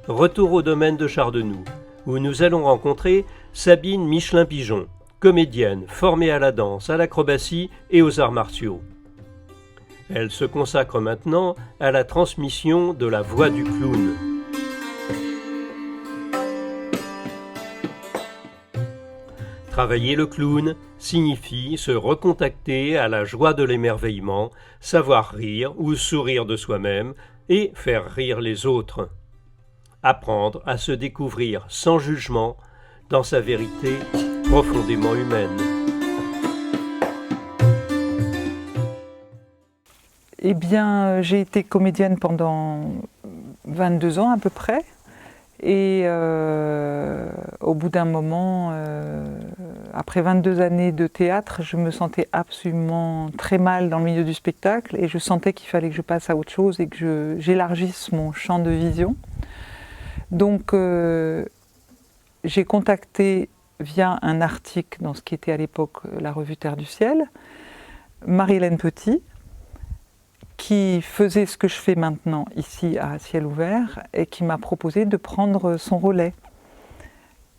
retour au domaine de Chardenoux, où nous allons rencontrer Sabine Michelin-Pigeon, comédienne formée à la danse, à l'acrobatie et aux arts martiaux. Elle se consacre maintenant à la transmission de la voix du clown. Travailler le clown signifie se recontacter à la joie de l'émerveillement, savoir rire ou sourire de soi-même et faire rire les autres. Apprendre à se découvrir sans jugement dans sa vérité profondément humaine. Eh bien, j'ai été comédienne pendant 22 ans à peu près. Et au bout d'un moment, après 22 années de théâtre, je me sentais absolument très mal dans le milieu du spectacle et je sentais qu'il fallait que je passe à autre chose et que j'élargisse mon champ de vision. Donc j'ai contacté via un article dans ce qui était à l'époque la revue Terre du Ciel, Marie-Hélène Petit, qui faisait ce que je fais maintenant ici à Ciel Ouvert et qui m'a proposé de prendre son relais.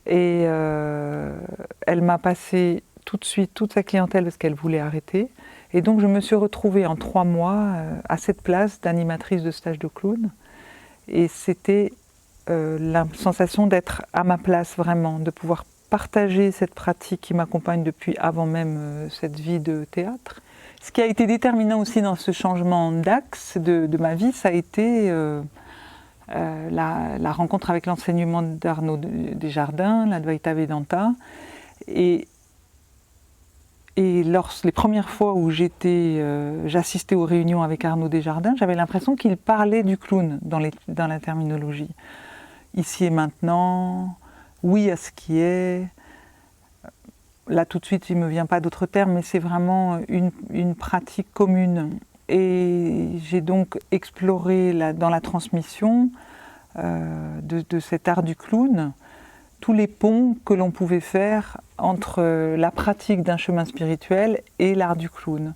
Et elle m'a passé tout de suite toute sa clientèle parce qu'elle voulait arrêter. Et donc je me suis retrouvée en 3 mois à cette place d'animatrice de stage de clown. Et c'était la sensation d'être à ma place vraiment, de pouvoir partager cette pratique qui m'accompagne depuis avant même cette vie de théâtre. Ce qui a été déterminant aussi dans ce changement d'axe de ma vie, ça a été la rencontre avec l'enseignement d'Arnaud Desjardins, l'Advaita Vedanta. Et les premières fois où j'assistais aux réunions avec Arnaud Desjardins, j'avais l'impression qu'il parlait du clown dans la terminologie. Ici et maintenant, oui à ce qui est. Là tout de suite il ne me vient pas d'autres termes, mais c'est vraiment une pratique commune. Et j'ai donc exploré dans la transmission de cet art du clown, tous les ponts que l'on pouvait faire entre la pratique d'un chemin spirituel et l'art du clown.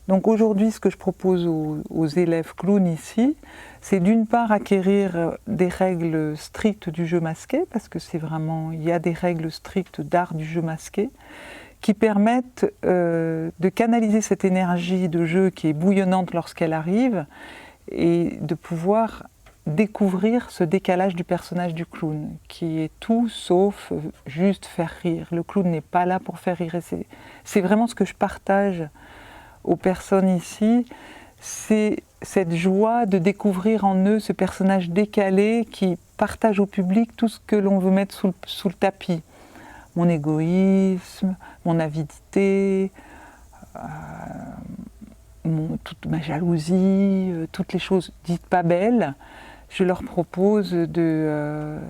Donc aujourd'hui, ce que je propose aux élèves clowns ici, c'est d'une part acquérir des règles strictes du jeu masqué, parce que il y a des règles strictes d'art du jeu masqué, qui permettent de canaliser cette énergie de jeu qui est bouillonnante lorsqu'elle arrive, et de pouvoir découvrir ce décalage du personnage du clown, qui est tout sauf juste faire rire. Le clown n'est pas là pour faire rire, et c'est vraiment ce que je partage aux personnes ici, c'est cette joie de découvrir en eux ce personnage décalé qui partage au public tout ce que l'on veut mettre sous le tapis. Mon égoïsme, mon avidité, toute ma jalousie, toutes les choses dites pas belles. Je leur propose de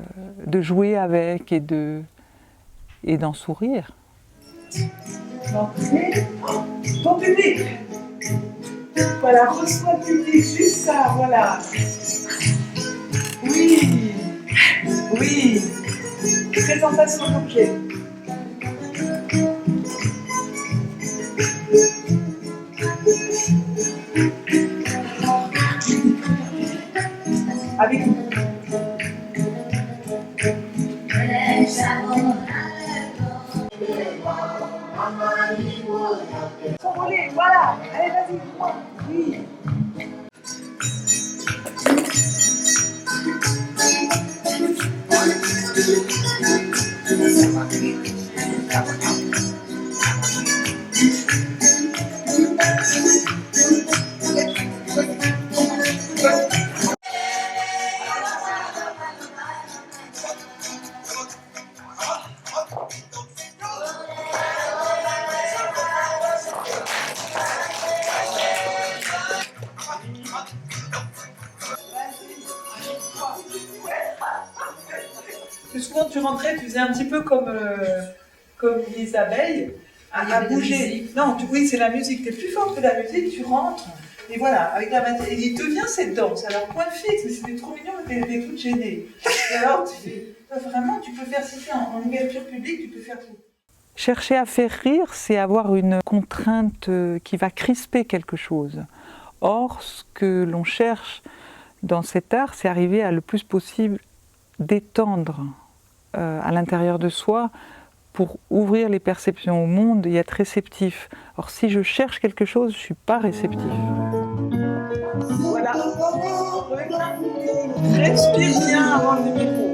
jouer avec et d'en sourire. Ton public. Voilà, reçois le public, juste ça, voilà. Oui, oui. Présentation d'objet. Avec nous. S'envoler, voilà. Allez, vas-y, dis-moi. Oui. Souvent tu rentrais, tu faisais un petit peu comme les abeilles, à bouger. Non, oui, c'est la musique, tu es plus forte que la musique, tu rentres, et voilà, avec la matière. Et il devient cette danse. Alors, point fixe, mais c'était trop mignon, t'es toute gênée. Et alors, vraiment, tu peux faire citer en ouverture publique, tu peux faire tout. Chercher à faire rire, c'est avoir une contrainte qui va crisper quelque chose. Or, ce que l'on cherche dans cet art, c'est arriver à le plus possible détendre à l'intérieur de soi pour ouvrir les perceptions au monde et être réceptif. Or, si je cherche quelque chose, je ne suis pas réceptif. Voilà. Respire bien avant le micro.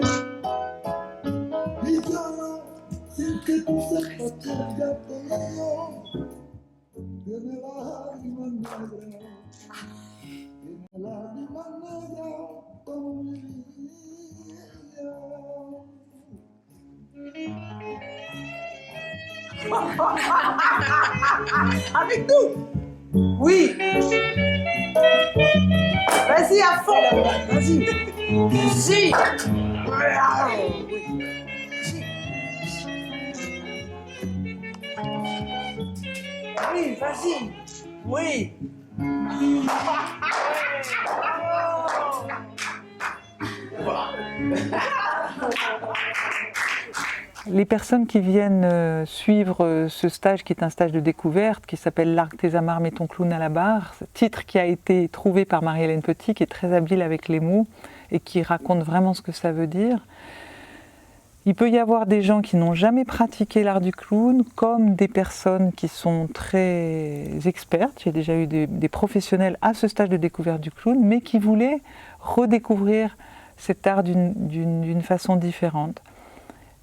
Avec nous. Oui. Vas-y à fond là-bas. Vas-y. Si. Oui, vas-y. Oui. Les personnes qui viennent suivre ce stage, qui est un stage de découverte, qui s'appelle Largue tes amarres, mets ton clown à la barre, titre qui a été trouvé par Marie-Hélène Petit, qui est très habile avec les mots et qui raconte vraiment ce que ça veut dire. Il peut y avoir des gens qui n'ont jamais pratiqué l'art du clown, comme des personnes qui sont très expertes. J'ai déjà eu des professionnels à ce stage de découverte du clown, mais qui voulaient redécouvrir cet art d'une façon différente.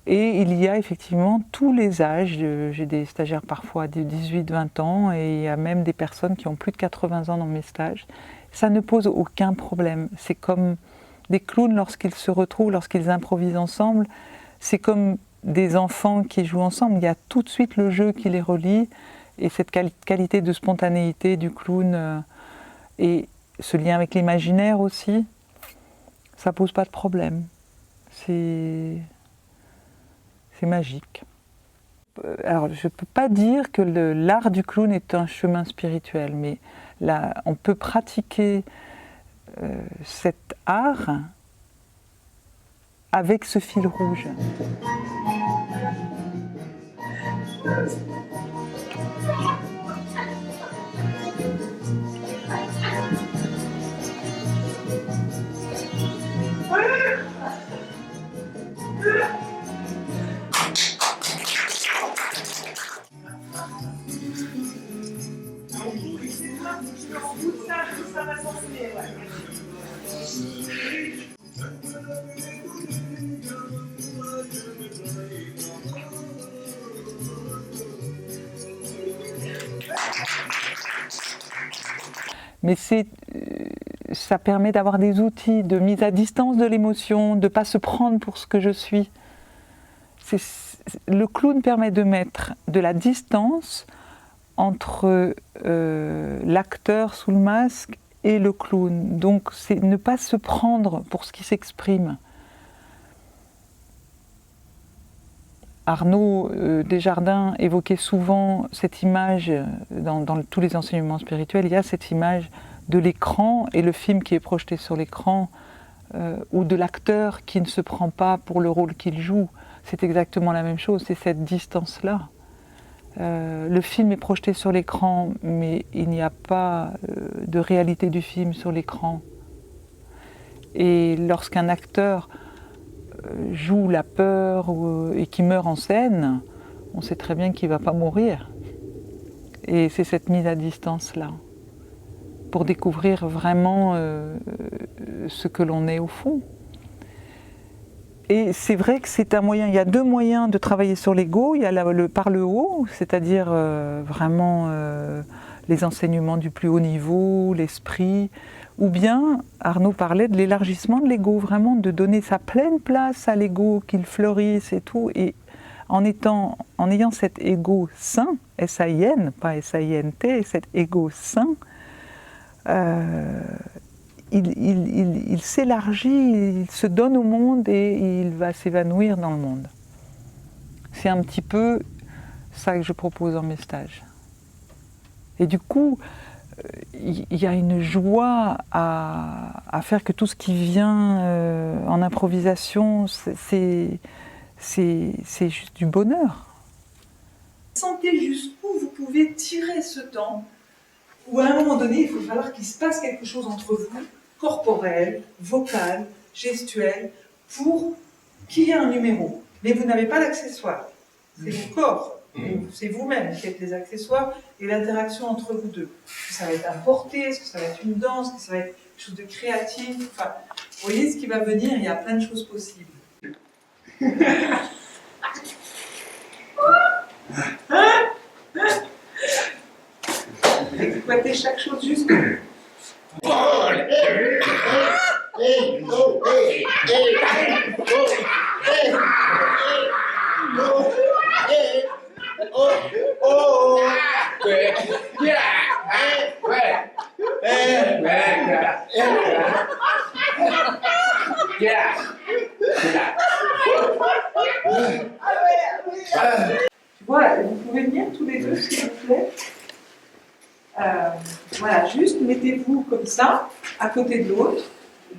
Et il y a effectivement tous les âges. J'ai des stagiaires parfois de 18-20 ans et il y a même des personnes qui ont plus de 80 ans dans mes stages. Ça ne pose aucun problème. C'est comme des clowns lorsqu'ils se retrouvent, lorsqu'ils improvisent ensemble. C'est comme des enfants qui jouent ensemble. Il y a tout de suite le jeu qui les relie et cette qualité de spontanéité du clown et ce lien avec l'imaginaire aussi, ça pose pas de problème. C'est magique. Alors, je ne peux pas dire que l'art du clown est un chemin spirituel, mais là, on peut pratiquer cet art avec ce fil rouge. Mais ça permet d'avoir des outils de mise à distance de l'émotion, de ne pas se prendre pour ce que je suis. Le clown permet de mettre de la distance entre l'acteur sous le masque et le clown. Donc c'est ne pas se prendre pour ce qui s'exprime. Arnaud Desjardins évoquait souvent cette image, dans tous les enseignements spirituels, il y a cette image de l'écran et le film qui est projeté sur l'écran, ou de l'acteur qui ne se prend pas pour le rôle qu'il joue. C'est exactement la même chose, c'est cette distance-là. Le film est projeté sur l'écran, mais il n'y a pas de réalité du film sur l'écran. Et lorsqu'un acteur joue la peur et qui meurt en scène, on sait très bien qu'il ne va pas mourir. Et c'est cette mise à distance-là, pour découvrir vraiment ce que l'on est au fond. Et c'est vrai que c'est un moyen, il y a deux moyens de travailler sur l'ego. Il y a par le haut, c'est-à-dire vraiment les enseignements du plus haut niveau, l'esprit, ou bien, Arnaud parlait de l'élargissement de l'ego, vraiment de donner sa pleine place à l'ego, qu'il fleurisse et tout, et en ayant cet ego sain, S-A-I-N, pas S-A-I-N-T, cet ego sain, il s'élargit, il se donne au monde et il va s'évanouir dans le monde. C'est un petit peu ça que je propose dans mes stages. Et du coup, il y a une joie à faire que tout ce qui vient en improvisation, c'est juste du bonheur. Sentez jusqu'où vous pouvez tirer ce temps, où à un moment donné, il faut falloir qu'il se passe quelque chose entre vous, corporel, vocal, gestuel, pour qu'il y ait un numéro. Mais vous n'avez pas d'accessoire. C'est vos corps. C'est vous-même qui êtes les accessoires et l'interaction entre vous deux. Est-ce que ça va être un porté, est-ce que ça va être une danse, est-ce que ça va être quelque chose de créatif. Enfin, vous voyez ce qui va venir, il y a plein de choses possibles. Exploitez chaque chose juste. Tu vois, vous pouvez venir tous les deux, s'il vous plaît. Voilà, juste mettez-vous comme ça, à côté de l'autre,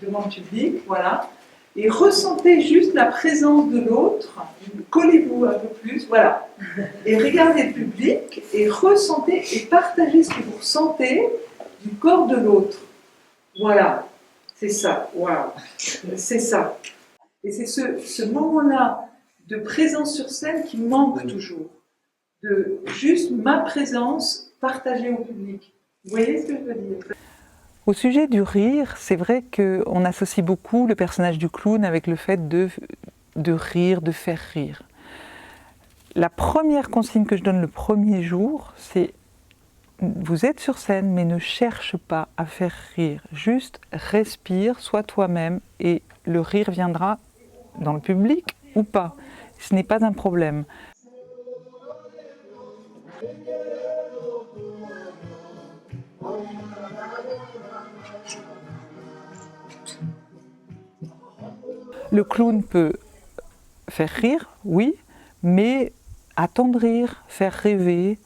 devant le public, voilà, et ressentez juste la présence de l'autre, collez-vous un peu plus, voilà, et regardez le public, et ressentez et partagez ce que vous ressentez du corps de l'autre. Voilà, c'est ça, waouh, c'est ça. Et c'est ce moment-là de présence sur scène qui manque toujours, de juste ma présence partagée au public. Vous voyez ce que je veux dire ? Au sujet du rire, c'est vrai qu'on associe beaucoup le personnage du clown avec le fait de rire, de faire rire. La première consigne que je donne le premier jour, c'est vous êtes sur scène, mais ne cherche pas à faire rire. Juste respire, sois toi-même, et le rire viendra dans le public ou pas. Ce n'est pas un problème. Le clown peut faire rire, oui, mais attendrir, faire rêver,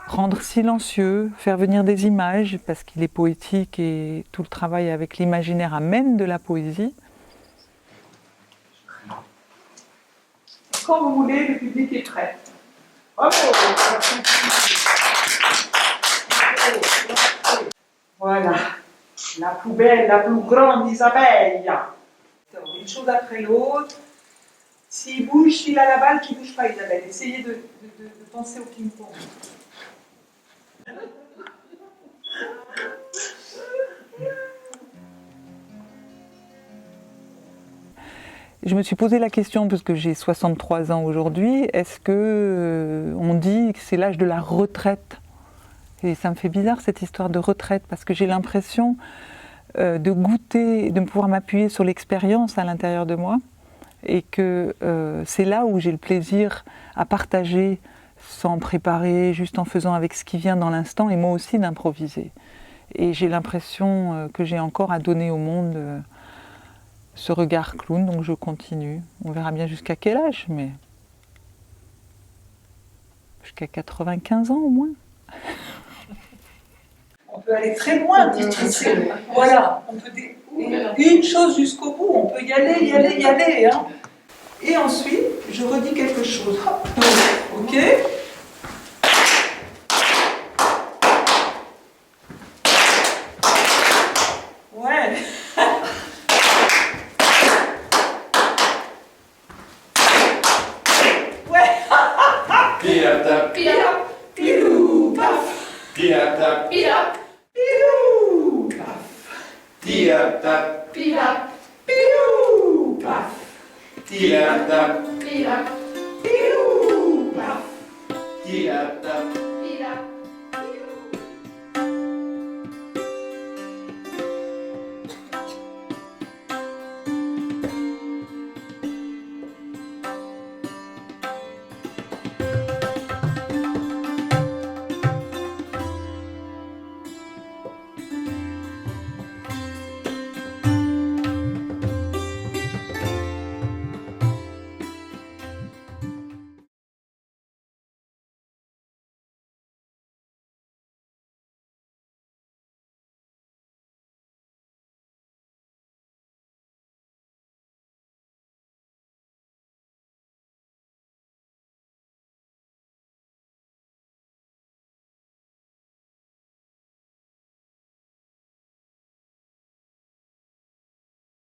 rendre silencieux, faire venir des images, parce qu'il est poétique et tout le travail avec l'imaginaire amène de la poésie. Quand vous voulez, le public est prêt. Voilà, la poubelle la plus grande d'Isabelle. Une chose après l'autre. S'il bouge, s'il a la balle, qui ne bouge pas, Isabelle. Essayez de penser au ping-pong. Je me suis posé la question, parce que j'ai 63 ans aujourd'hui, est-ce que on dit que c'est l'âge de la retraite? Et ça me fait bizarre cette histoire de retraite, parce que j'ai l'impression de goûter, de pouvoir m'appuyer sur l'expérience à l'intérieur de moi, et que c'est là où j'ai le plaisir à partager sans préparer, juste en faisant avec ce qui vient dans l'instant, et moi aussi d'improviser. Et j'ai l'impression que j'ai encore à donner au monde ce regard clown, donc je continue. On verra bien jusqu'à quel âge, mais jusqu'à 95 ans au moins. On peut aller très loin, voilà, on peut une chose jusqu'au bout, on peut y aller, hein. Et ensuite, je redis quelque chose. Hop, ok ? Ouais. Ouais. Pirata, Pirap, pilou, paf. pirata, Pirap, pilou, paf. pirata, Pirap, pilou, paf. pirata, Pirap, pilou, paf. pirata.